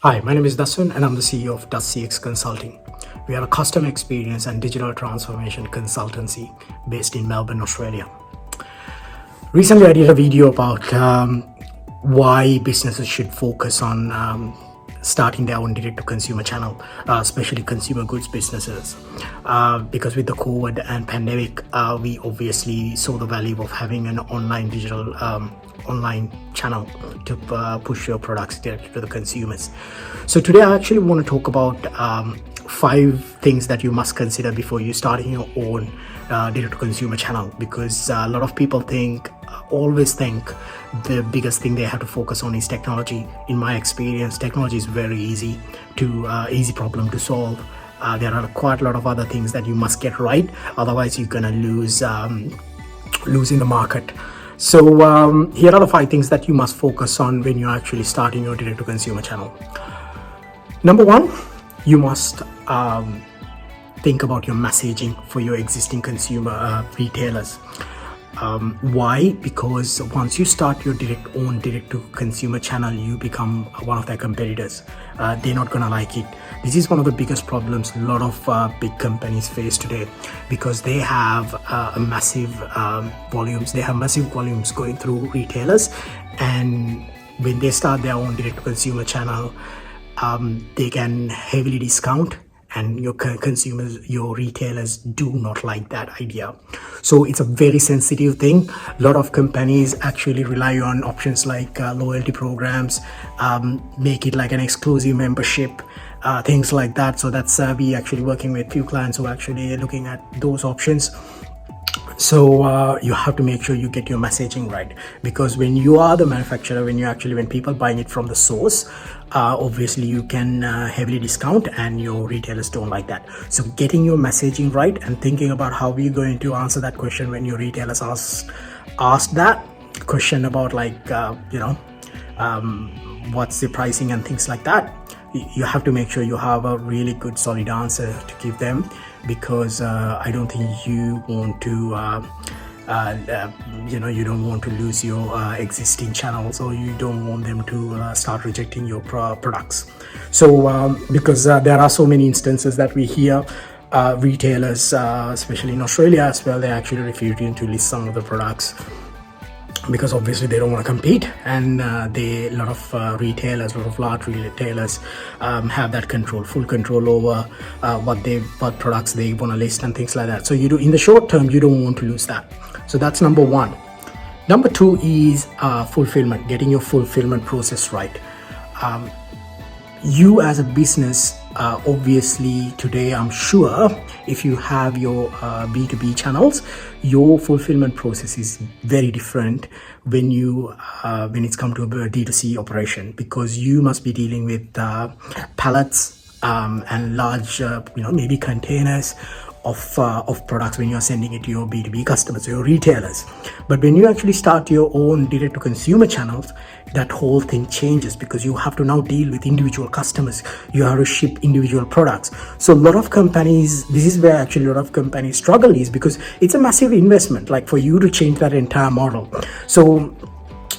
Hi, my name is Dasun and I'm the CEO of Das CX Consulting. We are a customer experience and digital transformation consultancy based in Melbourne, Australia. Recently, I did a video about why businesses should focus on starting their own direct to consumer channel, especially consumer goods businesses. Because with the COVID and pandemic, we obviously saw the value of having an online digital online channel to push your products directly to the consumers. So today I actually want to talk about 5 things that you must consider before you starting your own direct to consumer channel, because a lot of people always think the biggest thing they have to focus on is technology. In my experience, technology is very easy problem to solve. There are quite a lot of other things that you must get right, otherwise you're gonna lose in the market. So here are the 5 things that you must focus on when you're actually starting your direct to consumer channel. Number 1, you must think about your messaging for your existing consumer retailers. Why? Because once you start your direct to consumer channel, you become one of their competitors. They're not gonna like it. This is one of the biggest problems a lot of big companies face today, because they have massive volumes. They have massive volumes going through retailers, and when they start their own direct to consumer channel, they can heavily discount, and your consumers, your retailers do not like that idea. So it's a very sensitive thing. A lot of companies actually rely on options like loyalty programs, make it like an exclusive membership, things like that. So that's we actually working with few clients who are actually looking at those options. So you have to make sure you get your messaging right, because when you are the manufacturer, when people buying it from the source, obviously you can heavily discount, and your retailers don't like that. So getting your messaging right and thinking about how we're going to answer that question when your retailers ask that question about what's the pricing and things like that. You have to make sure you have a really good solid answer to give them, because I don't think you want to you don't want to lose your existing channels, or you don't want them to start rejecting your products. So because there are so many instances that we hear retailers, especially in Australia as well, they're actually refusing to list some of the products, because obviously they don't want to compete, and a lot of retailers, a lot of large retailers have that full control over what products they want to list and things like that. So in the short term, you don't want to lose that. So that's number 1. Number 2 is fulfillment, getting your fulfillment process right. You as a business, obviously today, I'm sure if you have your B2B channels, your fulfillment process is very different when it's come to a D2C operation, because you must be dealing with pallets and large maybe containers of products when you're sending it to your B2B customers, your retailers. But when you actually start your own direct to consumer channels, that whole thing changes, because you have to now deal with individual customers. You have to ship individual products. So a lot of companies, this is where actually a lot of companies struggle, is because it's a massive investment, like for you to change that entire model. So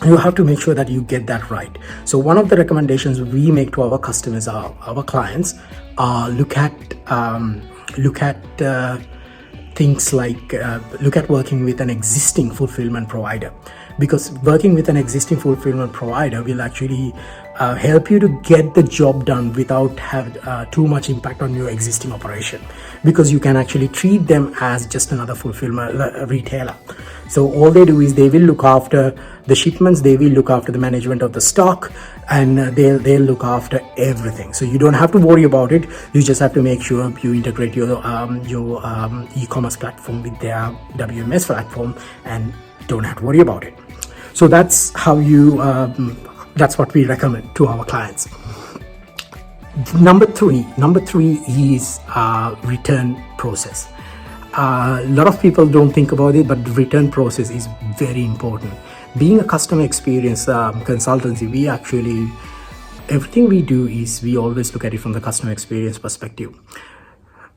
you have to make sure that you get that right. So one of the recommendations we make to our customers, our clients, look at things like look at working with an existing fulfillment provider, because working with an existing fulfillment provider will actually help you to get the job done without have too much impact on your existing operation, because you can actually treat them as just another fulfillment retailer. So all they do is they will look after the shipments, they will look after the management of the stock, and they'll look after everything. So you don't have to worry about it. You just have to make sure you integrate your e-commerce platform with their WMS platform, and don't have to worry about it. So that's how that's what we recommend to our clients. Number three is return process. A lot of people don't think about it, but the return process is very important. Being a customer experience consultancy, everything we do is we always look at it from the customer experience perspective.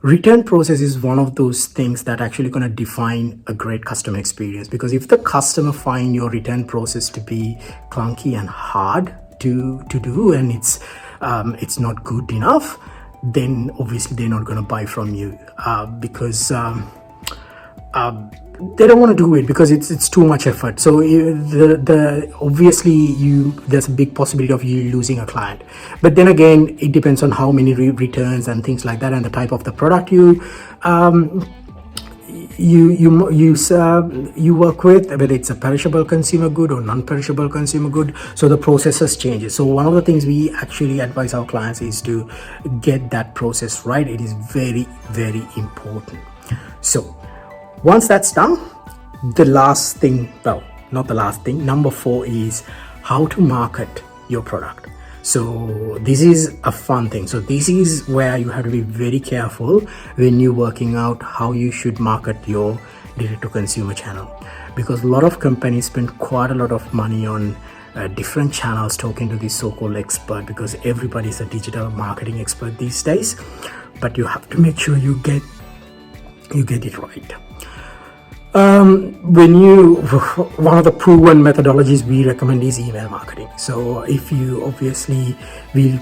Return process is one of those things that actually going to define a great customer experience, because if the customer find your return process to be clunky and hard to do, and it's it's not good enough, then obviously they're not going to buy from you, because they don't want to do it, because it's too much effort. So obviously there's a big possibility of you losing a client. But then again, it depends on how many returns and things like that, and the type of the product you work with, whether it's a perishable consumer good or non-perishable consumer good. So the processes changes. So one of the things we actually advise our clients is to get that process right. It is very, very important. So once that's done, the last thing, well, not the last thing, number 4 is how to market your product. So this is a fun thing. So this is where you have to be very careful when you're working out how you should market your direct to consumer channel, because a lot of companies spend quite a lot of money on different channels talking to this so-called expert, because everybody's a digital marketing expert these days. But you have to make sure you get it right. One of the proven methodologies we recommend is email marketing. So if you obviously we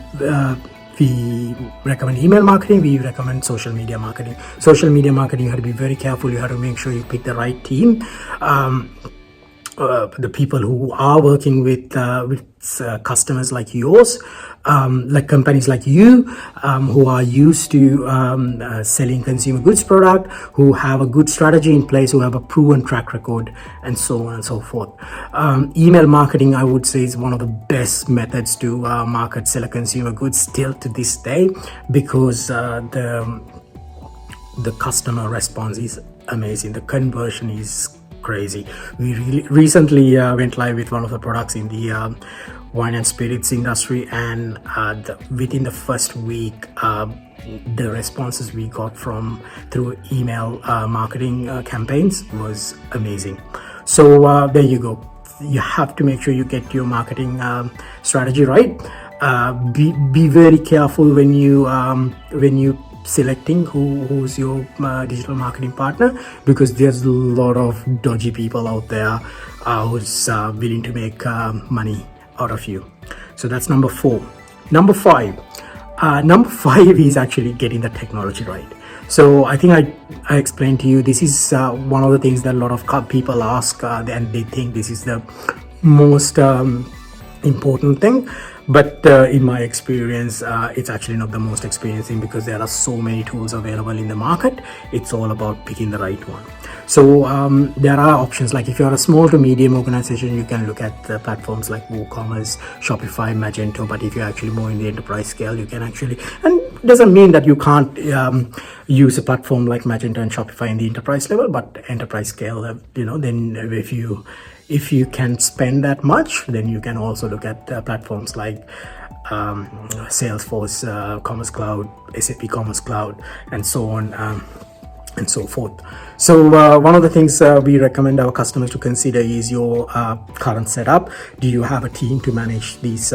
recommend email marketing, we recommend social media marketing. Social media marketing, you have to be very careful. You have to make sure you pick the right team. The people who are working with customers like yours, like companies like you, who are used to selling consumer goods product, who have a good strategy in place, who have a proven track record, and so on and so forth. Email marketing, I would say, is one of the best methods to sell a consumer goods still to this day, because the customer response is amazing. The conversion is crazy. We recently went live with one of the products in the wine and spirits industry, and within the first week, the responses we got through email marketing campaigns was amazing. So there you go. You have to make sure you get your marketing strategy right. Be very careful when you selecting who's your digital marketing partner, because there's a lot of dodgy people out there who's willing to make money out of you. So that's number 4. Number 5 is actually getting the technology right. So I think I explained to you, this is one of the things that a lot of people ask, and they think this is the most important thing. But in my experience, it's actually not the most experienced thing, because there are so many tools available in the market. It's all about picking the right one. So there are options, like if you're a small to medium organization, you can look at platforms like WooCommerce, Shopify, Magento. But if you're actually more in the enterprise scale, you can actually, and it doesn't mean that you can't use a platform like Magento and Shopify in the enterprise level, but enterprise scale, then if you can spend that much, then you can also look at platforms like Salesforce, Commerce Cloud, SAP Commerce Cloud, and so on and so forth. So one of the things we recommend our customers to consider is your current setup. Do you have a team to manage these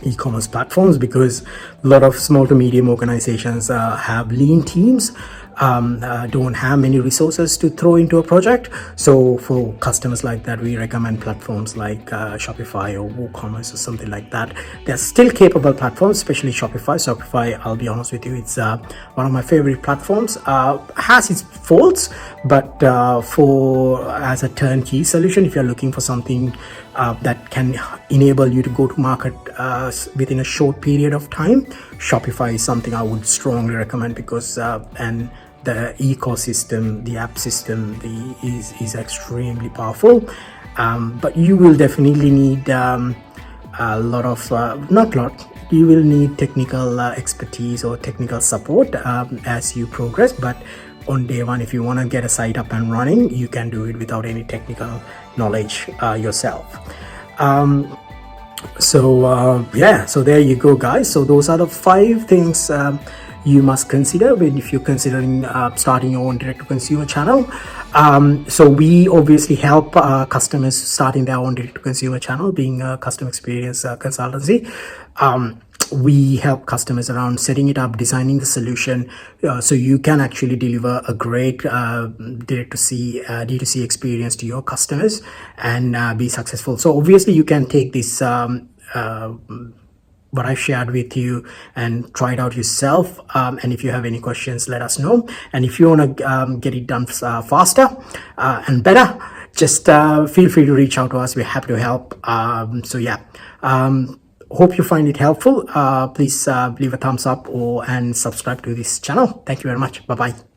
e-commerce platforms? Because a lot of small to medium organizations have lean teams, don't have many resources to throw into a project. So for customers like that, we recommend platforms like Shopify or WooCommerce or something like that. They're still capable platforms, especially Shopify. I'll be honest with you, it's one of my favorite platforms. Has its faults, but as a turnkey solution, if you're looking for something that can enable you to go to market within a short period of time, Shopify is something I would strongly recommend, because and the ecosystem, the app system is extremely powerful. But you will definitely need a lot of you will need technical expertise or technical support as you progress. But on day one, if you want to get a site up and running, you can do it without any technical knowledge yourself. So there you go, guys. So those are the 5 things you must consider if you're considering starting your own direct-to-consumer channel. So we obviously help customers starting their own direct-to-consumer channel, being a customer experience consultancy. We help customers around setting it up, designing the solution, so you can actually deliver a great D2C experience to your customers and be successful. So obviously you can take this what I shared with you and try it out yourself. And if you have any questions, let us know. And if you want to get it done faster and better, just feel free to reach out to us. We're happy to help. So yeah, hope you find it helpful. Please leave a thumbs up and subscribe to this channel. Thank you very much. Bye bye.